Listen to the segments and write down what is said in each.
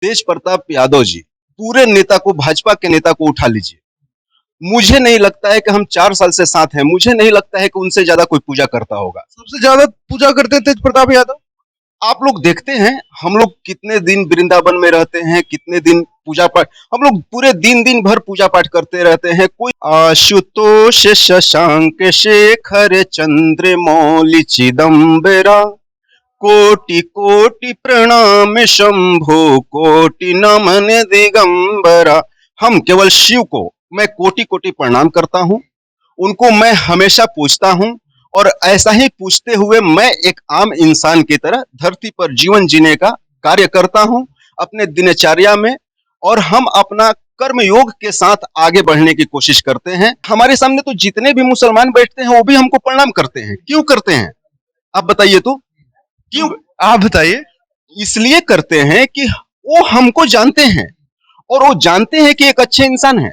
तेज प्रताप यादव जी पूरे नेता को, भाजपा के नेता को उठा लीजिए। मुझे नहीं लगता है कि हम 4 साल से साथ हैं, मुझे नहीं लगता है कि उनसे ज्यादा कोई पूजा करता होगा। सबसे ज्यादा पूजा करते हैं तेज प्रताप यादव। आप लोग देखते हैं हम लोग कितने दिन वृंदावन में रहते हैं, कितने दिन पूजा पाठ, हम लोग पूरे दिन दिन भर पूजा पाठ करते रहते हैं। कोई आशुतोष शशांक शेखर चंद्र मौलि चिदम्बरा कोटि कोटि प्रणाम शंभो कोटि नमन दिगंबरा। हम केवल शिव को मैं कोटि कोटि प्रणाम करता हूं, उनको मैं हमेशा पूजता हूं, और ऐसा ही पूछते हुए मैं एक आम इंसान की तरह धरती पर जीवन जीने का कार्य करता हूं अपने दिनचर्या में, और हम अपना कर्म योग के साथ आगे बढ़ने की कोशिश करते हैं। हमारे सामने तो जितने भी मुसलमान बैठते हैं वो भी हमको प्रणाम करते हैं। क्यों करते हैं आप बताइए तो? क्यों आप बताइए। इसलिए करते हैं कि वो हमको जानते हैं और वो जानते हैं कि एक अच्छे इंसान है।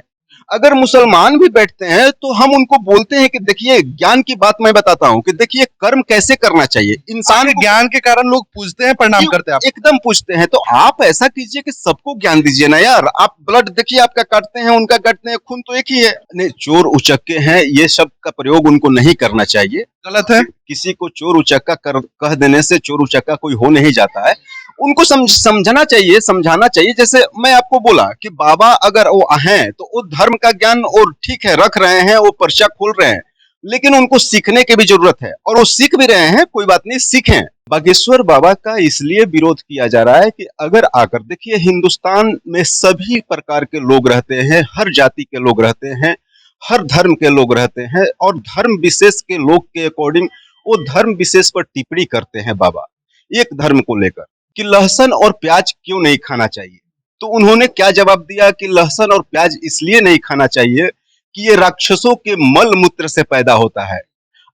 अगर मुसलमान भी बैठते हैं तो हम उनको बोलते हैं कि देखिए, ज्ञान की बात मैं बताता हूं कि देखिए कर्म कैसे करना चाहिए। इंसान को ज्ञान के कारण लोग पूजते हैं, प्रणाम करते हैं आप। एकदम पूछते हैं। तो आप ऐसा कीजिए कि सबको ज्ञान दीजिए ना यार। आप ब्लड देखिए, आपका काटते हैं, उनका काटते हैं, खून तो एक ही है। नहीं, चोर उचक्के हैं, ये शब्द का प्रयोग उनको नहीं करना चाहिए। गलत है। किसी को चोर उचक्का कह देने से चोर उचक्का कोई हो नहीं जाता है। उनको समझना चाहिए, समझाना चाहिए। जैसे मैं आपको बोला कि बाबा अगर वो हैं तो वो धर्म का ज्ञान और ठीक है रख रहे हैं, वो पर्चा खोल रहे हैं, लेकिन उनको सीखने की भी जरूरत है, और वो सीख भी रहे हैं। कोई बात नहीं, सीखें। बागेश्वर बाबा का इसलिए विरोध किया जा रहा है कि अगर आकर देखिए, हिंदुस्तान में सभी प्रकार के लोग रहते हैं, हर जाति के लोग रहते हैं, हर धर्म के लोग रहते हैं, और धर्म विशेष के लोग के अकॉर्डिंग वो धर्म विशेष पर टिप्पणी करते हैं बाबा एक धर्म को लेकर कि लहसुन और प्याज क्यों नहीं खाना चाहिए। तो उन्होंने क्या जवाब दिया कि लहसुन और प्याज इसलिए नहीं खाना चाहिए कि ये राक्षसों के मल मूत्र से पैदा होता है।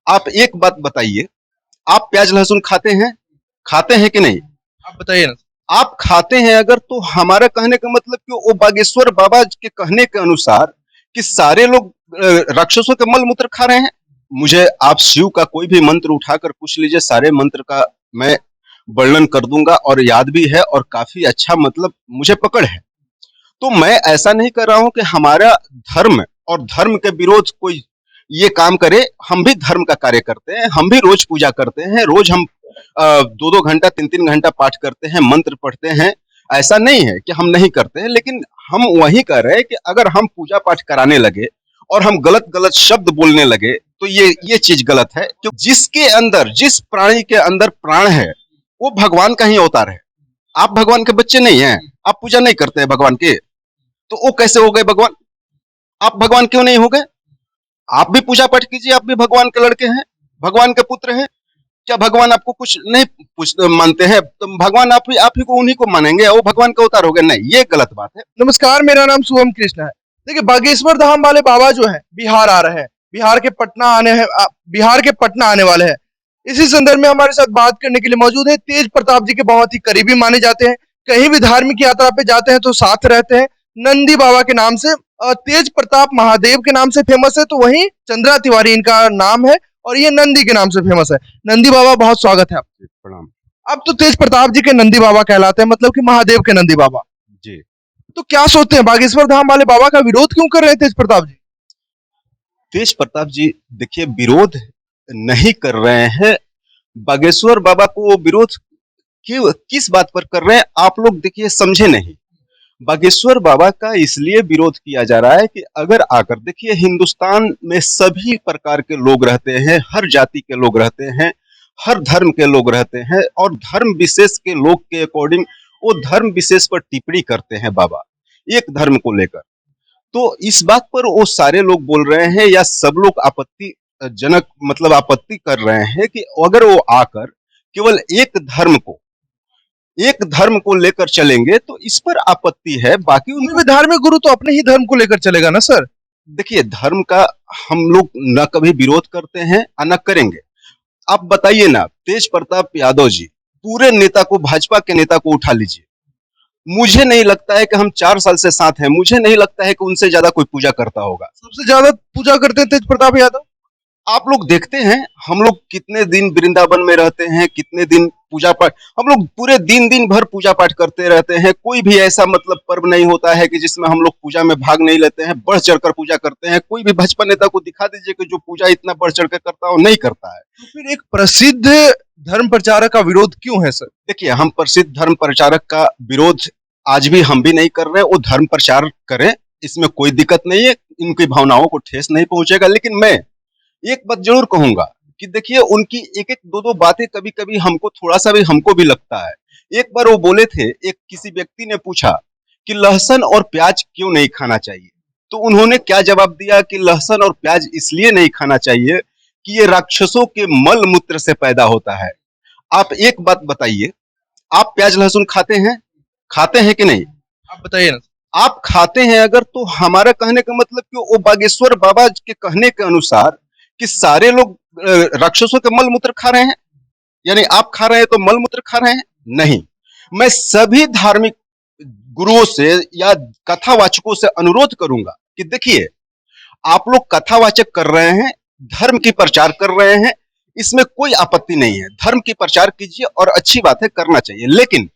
आप एक बात बताइए, आप प्याज लहसुन खाते हैं कि नहीं? आप बताइए ना। आप खाते हैं अगर, तो हमारा कहने का मतलब कि वो बागेश्वर बाबा के कहने के अनुसार कि सारे लोग राक्षसों के मल मूत्र खा रहे हैं। मुझे आप शिव का कोई भी मंत्र उठाकर पूछ लीजिए, सारे मंत्र का मैं वर्णन कर दूंगा, और याद भी है, और काफी अच्छा मतलब मुझे पकड़ है। तो मैं ऐसा नहीं कर रहा हूं कि हमारा धर्म और धर्म के विरोध कोई ये काम करे। हम भी धर्म का कार्य करते हैं, हम भी रोज पूजा करते हैं, रोज हम 2-2 घंटा 3-3 घंटा पाठ करते हैं, मंत्र पढ़ते हैं। ऐसा नहीं है कि हम नहीं करते हैं, लेकिन हम वही कह रहे हैं कि अगर हम पूजा पाठ कराने लगे और हम गलत गलत शब्द बोलने लगे तो ये चीज गलत है। क्योंकि जिसके अंदर, जिस प्राणी के अंदर प्राण है, वो भगवान का ही अवतार है। आप भगवान के बच्चे नहीं हैं, आप पूजा नहीं करते हैं भगवान के, तो वो कैसे हो गए भगवान? आप भगवान क्यों नहीं हो गए? आप भी पूजा पाठ कीजिए, आप भी भगवान के लड़के हैं, भगवान के पुत्र हैं। क्या भगवान आपको कुछ नहीं मानते हैं? तो भगवान आप ही को, उन्हीं को मानेंगे, वो भगवान का अवतार हो गए? नहीं, ये गलत बात है। नमस्कार, मेरा नाम शुभम कृष्णा है। देखिए, बागेश्वर धाम वाले बाबा जो है बिहार आ रहे हैं, बिहार के पटना आने वाले हैं। इसी संदर्भ में हमारे साथ बात करने के लिए मौजूद है तेज प्रताप जी के बहुत ही करीबी माने जाते हैं। कहीं भी धार्मिक यात्रा पे जाते हैं तो साथ रहते हैं। नंदी बाबा के नाम से, तेज प्रताप महादेव के नाम से फेमस है, तो वहीं चंद्रा तिवारी इनका नाम है, और ये नंदी के नाम से फेमस है। नंदी बाबा, बहुत स्वागत है आपका। प्रणाम। अब तो तेज प्रताप जी के नंदी बाबा कहलाते हैं, मतलब कि महादेव के नंदी बाबा जी। तो क्या सोचते हैं, बागेश्वर धाम वाले बाबा का विरोध क्यों कर रहे हैं तेज प्रताप जी? तेज प्रताप जी देखिए, विरोध नहीं कर रहे हैं। बागेश्वर बाबा को वो विरोध किस बात पर कर रहे हैं आप लोग देखिए, समझे नहीं। बागेश्वर बाबा का इसलिए विरोध किया जा रहा है कि अगर आकर देखिए, हिंदुस्तान में सभी प्रकार के लोग रहते हैं, हर जाति के लोग रहते हैं, हर धर्म के लोग रहते हैं, और धर्म विशेष के लोग के अकॉर्डिंग वो धर्म विशेष पर टिप्पणी करते हैं बाबा एक धर्म को लेकर। तो इस बात पर वो सारे लोग बोल रहे हैं, या सब लोग आपत्ति जनक मतलब आपत्ति कर रहे हैं कि अगर वो आकर केवल एक धर्म को लेकर चलेंगे तो इस पर आपत्ति है। बाकी उनमें धार्मिक गुरु तो अपने ही धर्म को लेकर चलेगा ना सर। देखिए, धर्म का हम लोग न कभी विरोध करते हैं न करेंगे। आप बताइए ना, तेज प्रताप यादव जी पूरे नेता को, भाजपा के नेता को उठा लीजिए। मुझे नहीं लगता है कि हम 4 साल से साथ हैं, मुझे नहीं लगता है कि उनसे ज्यादा कोई पूजा करता होगा। सबसे ज्यादा पूजा करते हैं तेज प्रताप यादव। आप लोग देखते हैं हम लोग कितने दिन वृंदावन में रहते हैं, कितने दिन पूजा पाठ, हम लोग पूरे दिन भर पूजा पाठ करते रहते हैं। कोई भी ऐसा मतलब पर्व नहीं होता है कि जिसमें हम लोग पूजा में भाग नहीं लेते हैं, बढ़ चढ़कर पूजा करते हैं। कोई भी भाजपा नेता को दिखा दीजिए कि जो पूजा इतना बढ़ चढ़ कर करता हो, नहीं करता है। तो फिर एक प्रसिद्ध धर्म प्रचारक का विरोध क्यों है सर? देखिए, हम प्रसिद्ध धर्म प्रचारक का विरोध आज भी हम भी नहीं कर रहे हैं। वो धर्म प्रचार करें, इसमें कोई दिक्कत नहीं है, इनकी भावनाओं को ठेस नहीं पहुंचेगा। लेकिन मैं एक बात जरूर कहूंगा कि देखिए, उनकी एक एक दो दो बातें कभी कभी हमको थोड़ा सा भी हमको भी लगता है। एक बार वो बोले थे, एक किसी व्यक्ति ने पूछा कि लहसुन और प्याज क्यों नहीं खाना चाहिए, तो उन्होंने क्या जवाब दिया कि लहसुन और प्याज इसलिए नहीं खाना चाहिए कि ये राक्षसों के मल मूत्र से पैदा होता है। आप एक बात बताइए, आप प्याज लहसुन खाते हैं कि नहीं? आप बताइए ना। आप खाते हैं अगर, तो हमारा कहने का मतलब कि वो बागेश्वर बाबा के कहने के अनुसार कि सारे लोग राक्षसों के मल मूत्र खा रहे हैं, यानी आप खा रहे हैं तो मल मूत्र खा रहे हैं? नहीं। मैं सभी धार्मिक गुरुओं से या कथावाचकों से अनुरोध करूंगा कि देखिए, आप लोग कथावाचक कर रहे हैं, धर्म की प्रचार कर रहे हैं, इसमें कोई आपत्ति नहीं है। धर्म की प्रचार कीजिए और अच्छी बात है, करना चाहिए। लेकिन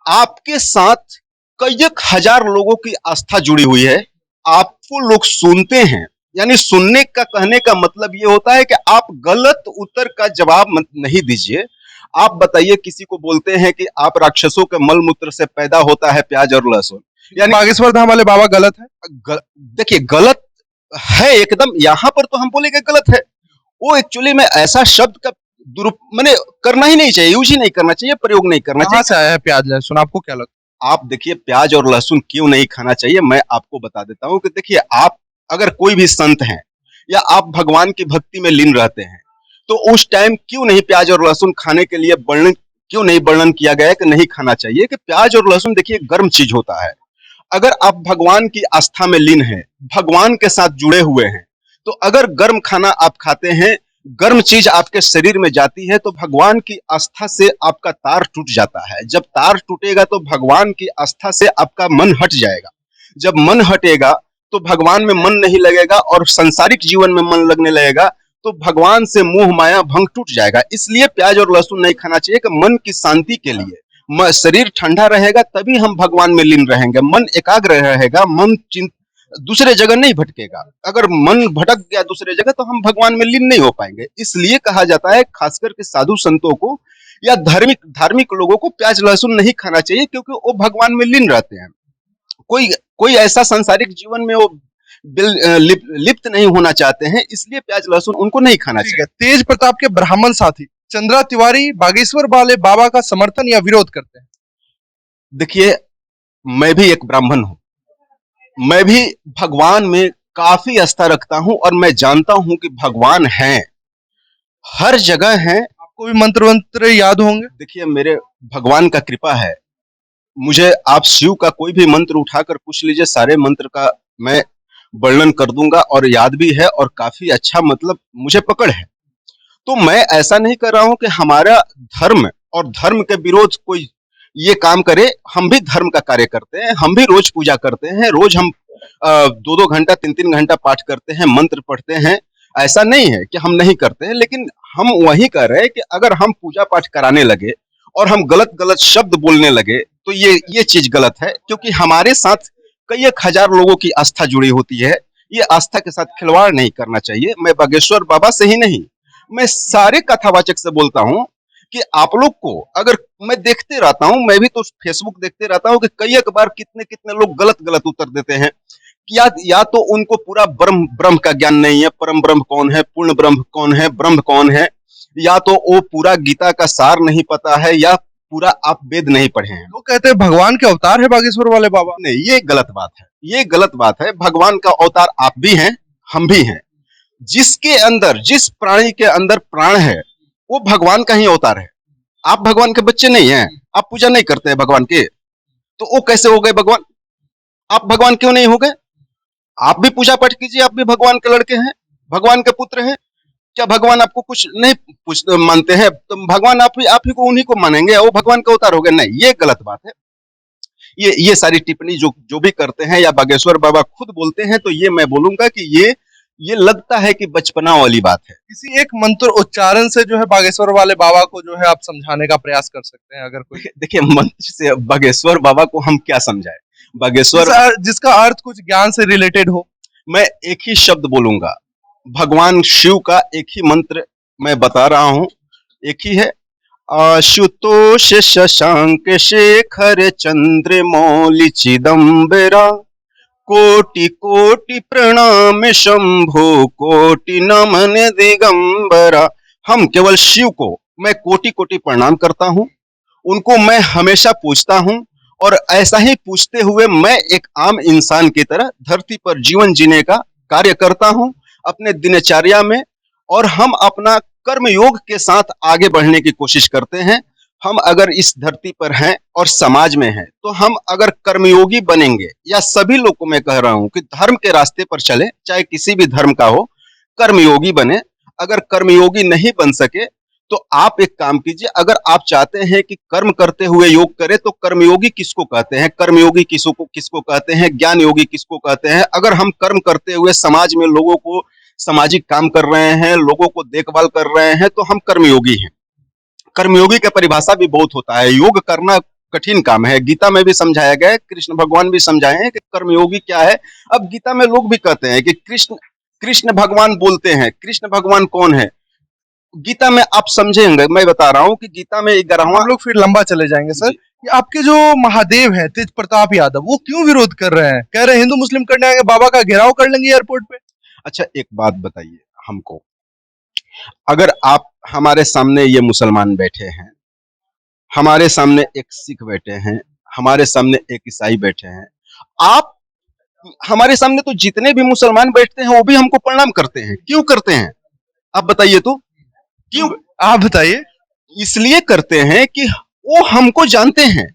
आपके साथ कई एक हजार लोगों की आस्था जुड़ी हुई है, आपको लोग सुनते हैं। यानी सुनने का कहने का मतलब ये होता है कि आप गलत उत्तर का जवाब नहीं दीजिए। आप बताइए, किसी को बोलते हैं कि आप राक्षसों के मल मूत्र से पैदा होता है प्याज और लहसुन, यानी बागेश्वर धाम वाले बाबा गलत है? देखिए, गलत है एकदम। यहां पर तो हम बोलेंगे गलत है। वो एक्चुअली में ऐसा शब्द का मैंने करना ही नहीं चाहिए, यूज ही नहीं करना चाहिए, प्रयोग नहीं करना कहाँ चाहिए। से आया है प्याज लहसुन, आपको क्या लगता आप देखिए, प्याज और लहसुन क्यों नहीं खाना चाहिए, मैं आपको बता देता हूं कि देखिए, आप अगर कोई भी संत हैं या आप भगवान की भक्ति में लीन रहते हैं, तो उस टाइम क्यों नहीं प्याज और लहसुन खाने के लिए वर्णन किया गया है कि नहीं खाना चाहिए? कि प्याज और लहसुन देखिए गर्म चीज होता है। अगर आप भगवान की आस्था में लीन हैं, भगवान के साथ जुड़े हुए हैं, तो अगर गर्म खाना आप खाते हैं, गर्म चीज आपके शरीर में जाती है, तो भगवान की आस्था से आपका तार टूट जाता है। जब तार टूटेगा तो भगवान की आस्था से आपका मन हट जाएगा। जब मन हटेगा तो भगवान में मन नहीं लगेगा और संसारिक जीवन में मन लगने लगेगा, तो भगवान से मोह माया भंग टूट जाएगा। इसलिए प्याज और लहसुन नहीं खाना चाहिए कि मन की शांति के लिए, शरीर ठंडा रहेगा तभी हम भगवान में लीन रहेंगे, मन एकाग्र रहेगा, मन दूसरे जगह नहीं भटकेगा। अगर मन भटक गया दूसरे जगह तो हम भगवान में लीन नहीं हो पाएंगे। इसलिए कहा जाता है, खासकर के साधु संतों को या धार्मिक लोगों को प्याज लहसुन नहीं खाना चाहिए, क्योंकि वो भगवान में लीन रहते हैं। कोई ऐसा सांसारिक जीवन में वो लिप्त नहीं होना चाहते हैं, इसलिए प्याज लहसुन उनको नहीं खाना ठीक चाहिए। है। तेज प्रताप के ब्राह्मण साथी चंद्रा तिवारी बागेश्वर वाले बाबा का समर्थन या विरोध करते हैं? देखिए, मैं भी एक ब्राह्मण हूं, मैं भी भगवान में काफी आस्था रखता हूं और मैं जानता हूं कि भगवान हैं, हर जगह हैं। आपको भी मंत्र वंत्र याद होंगे? देखिए, मेरे भगवान का कृपा है, मुझे आप शिव का कोई भी मंत्र उठाकर पूछ लीजिए, सारे मंत्र का मैं वर्णन कर दूंगा और याद भी है और काफी अच्छा मतलब मुझे पकड़ है। तो मैं ऐसा नहीं कर रहा हूं कि हमारा धर्म और धर्म के विरोध कोई ये काम करे। हम भी धर्म का कार्य करते हैं, हम भी रोज पूजा करते हैं, रोज हम 2-2 घंटा 3-3 घंटा पाठ करते हैं, मंत्र पढ़ते हैं। ऐसा नहीं है कि हम नहीं करते हैं, लेकिन हम वही कह रहे हैं कि अगर हम पूजा पाठ कराने लगे और हम गलत गलत शब्द बोलने लगे तो ये चीज गलत है, क्योंकि हमारे साथ कई एक हजार लोगों की आस्था जुड़ी होती है। ये आस्था के साथ खिलवाड़ नहीं करना चाहिए। मैं बागेश्वर बाबा से ही नहीं, मैं सारे कथावाचक से बोलता हूं कि आप लोग को, अगर मैं देखते रहता हूं, मैं भी तो फेसबुक देखते रहता हूं कि कई एक बार कितने कितने लोग गलत गलत उत्तर देते हैं। या तो उनको पूरा ब्रह्म का ज्ञान नहीं है, परम ब्रह्म कौन है, पूर्ण ब्रह्म कौन है, या तो वो पूरा गीता का सार नहीं पता है, या पूरा आप वेद नहीं पढ़े हैं। लोग कहते हैं भगवान के अवतार है बागेश्वर वाले बाबा। नहीं, ये गलत बात है, ये गलत बात है। भगवान का अवतार आप भी हैं, हम भी हैं। जिसके अंदर, जिस प्राणी के अंदर प्राण है, वो भगवान का ही अवतार है। आप भगवान के बच्चे नहीं हैं, आप पूजा नहीं करते हैं भगवान के, तो वो कैसे हो गए भगवान? आप भगवान क्यों नहीं हो गए? आप भी पूजा पाठ कीजिए, आप भी भगवान के लड़के हैं, भगवान के पुत्र हैं। क्या भगवान आपको कुछ नहीं मानते हैं? तो भगवान आप ही को, उन्हीं को मानेंगे, वो भगवान का अवतार हो गए? नहीं, ये गलत बात है। ये सारी टिप्पणी जो भी करते हैं या बागेश्वर बाबा खुद बोलते हैं, तो ये मैं बोलूंगा कि ये ये लगता है कि बचपना वाली बात है। किसी एक मंत्र उच्चारण से जो है बागेश्वर वाले बाबा को जो है आप समझाने का प्रयास कर सकते हैं, अगर कोई देखिए मंत्र से बागेश्वर बाबा को हम क्या समझाएं। बागेश्वर जिसका अर्थ कुछ ज्ञान से रिलेटेड हो। मैं एक ही शब्द बोलूंगा, भगवान शिव का एक ही मंत्र मैं बता रहा हूं, एक ही है, आशुतोष शशांक शेखर चंद्र मौलि चिदम्बरा, कोटि कोटि प्रणाम शंभो कोटि नमन दिगंबरा। हम केवल शिव को मैं कोटि कोटि प्रणाम करता हूं, उनको मैं हमेशा पूजता हूं, और ऐसा ही पूछते हुए मैं एक आम इंसान की तरह धरती पर जीवन जीने का कार्य करता हूं अपने दिनचर्या में, और हम अपना कर्म योग के साथ आगे बढ़ने की कोशिश करते हैं। हम अगर इस धरती पर हैं और समाज में हैं, तो हम अगर कर्मयोगी बनेंगे, या सभी लोग को मैं कह रहा हूं कि धर्म के रास्ते पर चले, चाहे किसी भी धर्म का हो, कर्मयोगी बने। अगर कर्मयोगी नहीं बन सके तो आप एक काम कीजिए, अगर आप चाहते हैं कि कर्म करते हुए योग करें, तो कर्मयोगी किसको कहते हैं, कर्मयोगी किसको कहते हैं, ज्ञान योगी किसको कहते हैं। अगर हम कर्म करते हुए समाज में लोगों को सामाजिक काम कर रहे हैं, लोगों को देखभाल कर रहे हैं, तो हम कर्मयोगी हैं। कर्मयोगी की परिभाषा भी बहुत होता है, योग करना कठिन काम है, गीता में भी समझाया गया है, कृष्ण भगवान भी समझाए हैं कि कर्मयोगी क्या है। अब गीता में लोग भी कहते हैं कि कृष्ण कृष्ण भगवान बोलते हैं, कृष्ण भगवान कौन है, गीता में आप समझेंगे, मैं बता रहा हूं कि गीता में 11वां। हम लोग फिर लंबा चले जाएंगे सर। ये आपके जो महादेव हैं तेज प्रताप यादव, वो क्यों विरोध कर रहे हैं, कह रहे हैं हिंदू मुस्लिम करने आएंगे, बाबा का घेराव कर लेंगे एयरपोर्ट पे। अच्छा एक बात बताइए हमको, अगर आप हमारे सामने ये मुसलमान बैठे हैं, हमारे सामने एक सिख बैठे हैं, हमारे सामने एक ईसाई बैठे हैं, आप हमारे सामने तो जितने भी मुसलमान बैठते हैं वो भी हमको प्रणाम करते हैं, क्यों करते हैं आप बताइए तो, क्यों आप बताइए। इसलिए करते हैं कि वो हमको जानते हैं,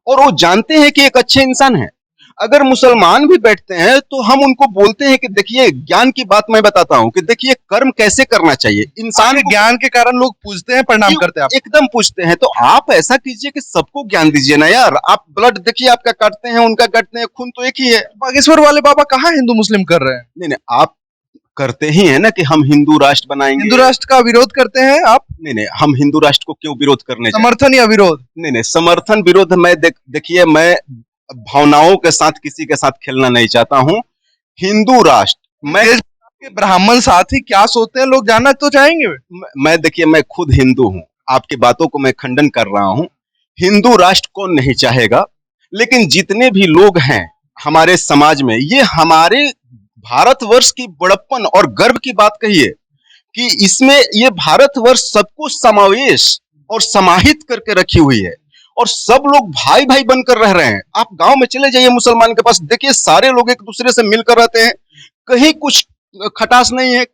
और वो जानते हैं कि एक अच्छे इंसान है। अगर मुसलमान भी बैठते हैं तो हम उनको बोलते हैं कि देखिए, ज्ञान की बात मैं बताता हूं कि देखिए कर्म कैसे करना चाहिए, इंसान के ज्ञान के कारण लोग पूजते हैं, प्रणाम करते हैं आप। एकदम पूछते हैं। तो आप ऐसा कीजिए कि सबको ज्ञान दीजिए ना यार, आप ब्लड देखिए, आपका काटते हैं, उनका काटते हैं, खून तो एक ही है। बागेश्वर वाले बाबा कहाँ हिंदू मुस्लिम कर रहे हैं। नहीं नहीं, आप करते ही है ना कि हम हिंदू राष्ट्र बनाएंगे। हिंदू राष्ट्र का विरोध करते हैं आप। नहीं नहीं, हम हिंदू राष्ट्र को क्यों विरोध करने जाएं? समर्थन या विरोध। नहीं नहीं, समर्थन विरोध मैं देखिए, मैं भावनाओं के साथ किसी के साथ खेलना नहीं चाहता हूं। हिंदू राष्ट्र, मैं के ब्राह्मण साथी क्या सोचते हैं लोग जानना तो चाहेंगे। मैं देखिए, मैं खुद हिंदू हूं, आपकी बातों को मैं खंडन कर रहा हूं। हिंदू राष्ट्र कौन नहीं चाहेगा, लेकिन जितने भी लोग हैं हमारे समाज में, ये हमारे भारतवर्ष की बड़प्पन और गर्व की बात कहिए कि इसमें ये भारतवर्ष सबको समावेश और समाहित करके रखी हुई है, और सब लोग भाई भाई बनकर रह रहे हैं। आप गांव में चले जाइए मुसलमान के पास, देखिए सारे लोग एक दूसरे से मिलकर रहते हैं, कहीं कुछ खटास नहीं है।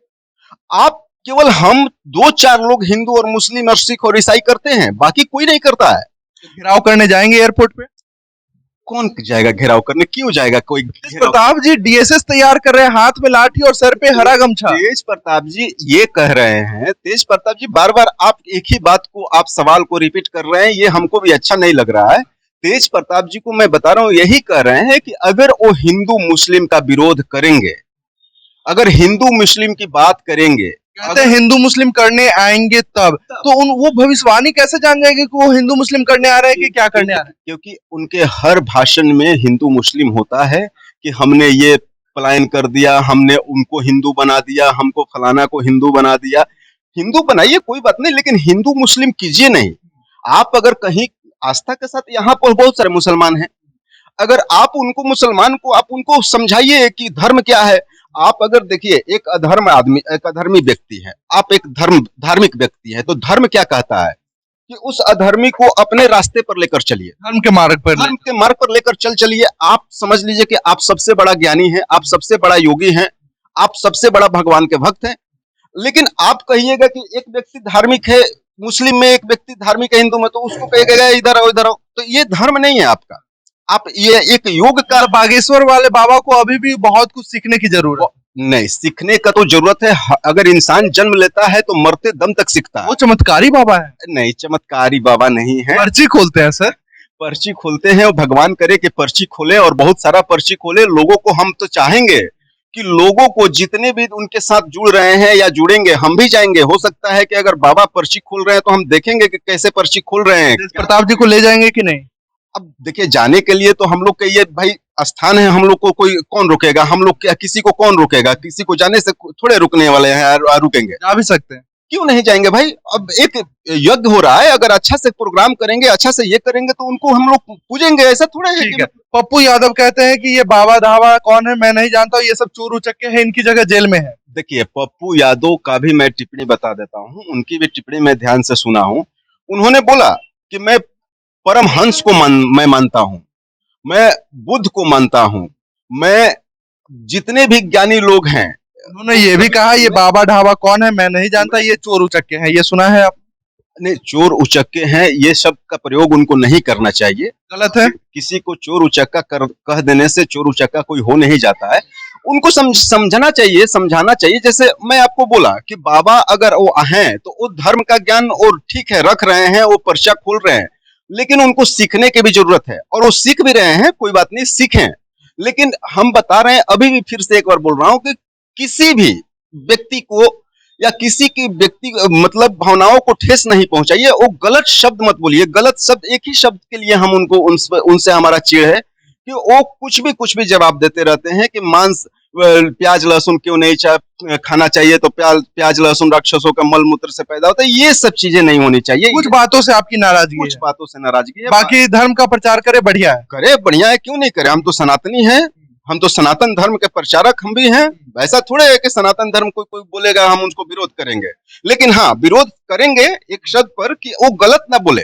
आप केवल हम 2-4 लोग हिंदू और मुस्लिम और सिख और ईसाई करते हैं, बाकी कोई नहीं करता है। घेराव करने जाएंगे एयरपोर्ट पे। कौन जाएगा घेराव करने, क्यों जाएगा कोई। प्रताप जी डीएसएस तैयार कर रहे हैं, हाथ में लाठी और सर पे हरा गमछा। तेज प्रताप जी ये कह रहे हैं, तेज प्रताप जी बार बार आप एक ही बात को, आप सवाल को रिपीट कर रहे हैं, ये हमको भी अच्छा नहीं लग रहा है। तेज प्रताप जी को मैं बता रहा हूं, यही कह रहे हैं कि अगर वो हिंदू मुस्लिम का विरोध करेंगे, अगर हिंदू मुस्लिम की बात करेंगे, कहते हैं हिंदू मुस्लिम करने आएंगे तब, तो वो भविष्यवाणी कैसे जान जाएंगे कि वो हिंदू मुस्लिम करने आ रहे हैं कि क्या करने आ रहे हैं। क्योंकि उनके हर भाषण में हिंदू मुस्लिम होता है कि हमने ये पलायन कर दिया, हमने उनको हिंदू बना दिया, हमको फलाना को हिंदू बना दिया। हिंदू बनाइए कोई बात नहीं, लेकिन हिंदू मुस्लिम कीजिए नहीं। आप अगर कहीं आस्था के साथ, यहाँ पर बहुत सारे मुसलमान हैं, अगर आप उनको मुसलमान को आप उनको समझाइए कि धर्म क्या है। आप अगर देखिए, एक अधर्म आदमी, एक अधर्मी व्यक्ति है, आप एक धार्मिक व्यक्ति है, तो धर्म क्या कहता है कि उस अधर्मी को अपने रास्ते पर लेकर चलिए, धर्म के मार्ग पर लेकर चलिए। आप समझ लीजिए कि आप सबसे बड़ा ज्ञानी हैं, आप सबसे बड़ा योगी हैं, आप सबसे बड़ा भगवान के भक्त हैं। लेकिन आप कहिएगा कि एक व्यक्ति धार्मिक है मुस्लिम में, एक व्यक्ति धार्मिक है हिंदू में, तो उसको कहिएगा इधर आओ इधर आओ, तो ये धर्म नहीं है आपका। आप ये एक योग का, बागेश्वर वाले बाबा को अभी भी बहुत कुछ सीखने की जरूरत नहीं, सीखने का तो जरूरत है। अगर इंसान जन्म लेता है तो मरते दम तक सीखता है। वो चमत्कारी बाबा है। नहीं, चमत्कारी बाबा नहीं है। पर्ची खोलते हैं सर, पर्ची खोलते हैं, और भगवान करे कि पर्ची खोले और बहुत सारा पर्ची खोले। लोगों को हम तो चाहेंगे कि लोगों को जितने भी उनके साथ जुड़ रहे हैं या जुड़ेंगे, हम भी जाएंगे। हो सकता है कि अगर बाबा पर्ची खोल रहे हैं तो हम देखेंगे कि कैसे पर्ची खोल रहे हैं। तेज प्रताप जी को ले जाएंगे कि नहीं? अब देखिए, जाने के लिए तो हम लोग के ये भाई स्थान है, हम लोग को कोई कौन रोकेगा? हम लोग क्या, किसी को कौन रोकेगा? किसी को जाने से थोड़े रुकने वाले हैं और रुकेंगे? जा भी सकते हैं। क्यों नहीं जाएंगे भाई? अब एक यज्ञ हो रहा है, अगर अच्छा से प्रोग्राम करेंगे, अच्छा से ये करेंगे तो उनको हम लोग पूजेंगे। ऐसा थोड़ा है ठीक कि है। पप्पू यादव कहते हैं कि ये बाबा धावा कौन है मैं नहीं जानता, ये सब चोर उचक्के हैं, इनकी जगह जेल में है। देखिए, पप्पू यादव का भी मैं टिप्पणी बता देता हूँ, उनकी भी टिप्पणी मैं ध्यान से सुना हूँ। उन्होंने बोला कि मैं परमहंस को मैं मानता हूँ, मैं बुद्ध को मानता हूँ, मैं जितने भी ज्ञानी लोग हैं। उन्होंने ये भी कहा ये बाबा ढाबा कौन है मैं नहीं जानता, ये चोर उचक्के हैं। ये सुना है आप? नहीं, चोर उचक्के हैं ये शब्द का प्रयोग उनको नहीं करना चाहिए। गलत है। किसी को चोर उचक्का कह देने से चोर उचक्का कोई हो नहीं जाता है। उनको समझना चाहिए, समझाना चाहिए। जैसे मैं आपको बोला कि बाबा अगर वो हैं तो वो धर्म का ज्ञान और ठीक है रख रहे हैं, वो पर्चा खोल रहे हैं, लेकिन उनको सीखने की भी जरूरत है और वो सीख भी रहे हैं। कोई बात नहीं, सीखें। लेकिन हम बता रहे हैं, अभी भी फिर से एक बार बोल रहा हूं कि किसी भी व्यक्ति को या किसी की व्यक्ति मतलब भावनाओं को ठेस नहीं पहुंचाइए। वो गलत शब्द मत बोलिए। गलत शब्द, एक ही शब्द के लिए हम उनको उनसे हमारा चिढ़ है कि वो कुछ भी जवाब देते रहते हैं कि मांस प्याज लहसुन क्यों नहीं खाना चाहिए, तो प्याज लहसुन राक्षसों का मल मूत्र से पैदा होता है। ये सब चीजें नहीं होनी चाहिए। कुछ बातों से आपकी नाराजगी कुछ है। बातों से नाराजगी है। बाकी धर्म का प्रचार करे बढ़िया है। करे, बढ़िया है, क्यों नहीं करे? हम तो सनातनी हैं, हम तो सनातन धर्म के प्रचारक हम भी हैं। ऐसा थोड़े है कि सनातन धर्म कोई बोलेगा हम उसको विरोध करेंगे। लेकिन हाँ, विरोध करेंगे एक शर्त पर कि वो गलत ना बोले।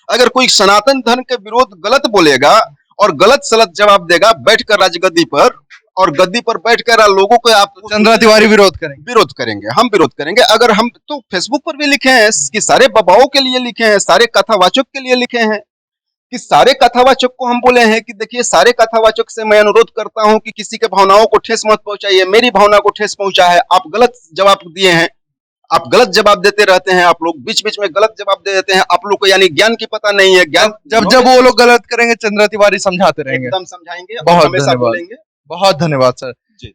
अगर कोई सनातन धर्म के विरोध गलत बोलेगा और गलत सलत जवाब देगा बैठकर राजगद्दी पर, और गद्दी पर बैठकर लोगों को आप चंद्रा तिवारी विरोध करेंगे। हम विरोध करेंगे। अगर हम तो फेसबुक पर भी लिखे हैं कि सारे बाबाओं के लिए लिखे हैं, सारे कथावाचक के लिए लिखे हैं कि सारे कथावाचक को हम बोले हैं कि देखिए, सारे कथावाचक से मैं अनुरोध करता हूं कि किसी के भावनाओं को ठेस मत पहुंचाइए। मेरी भावना को ठेस पहुंचा है, आप गलत जवाब दिए हैं, आप गलत जवाब देते रहते हैं, आप लोग बीच बीच में गलत जवाब दे देते हैं। आप लोग को यानी ज्ञान की पता नहीं है। ज्ञान जब वो लोग गलत करेंगे चंद्रा तिवारी समझाते रहेंगे, एकदम समझाएंगे, बहुत हमेशा धन्यवाद। बोलेंगे। बहुत धन्यवाद सर। जी।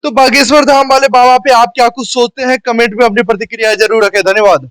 तो बागेश्वर धाम वाले बाबा पे आप क्या कुछ सोचते हैं? कमेंट में अपनी प्रतिक्रिया जरूर रखें। धन्यवाद।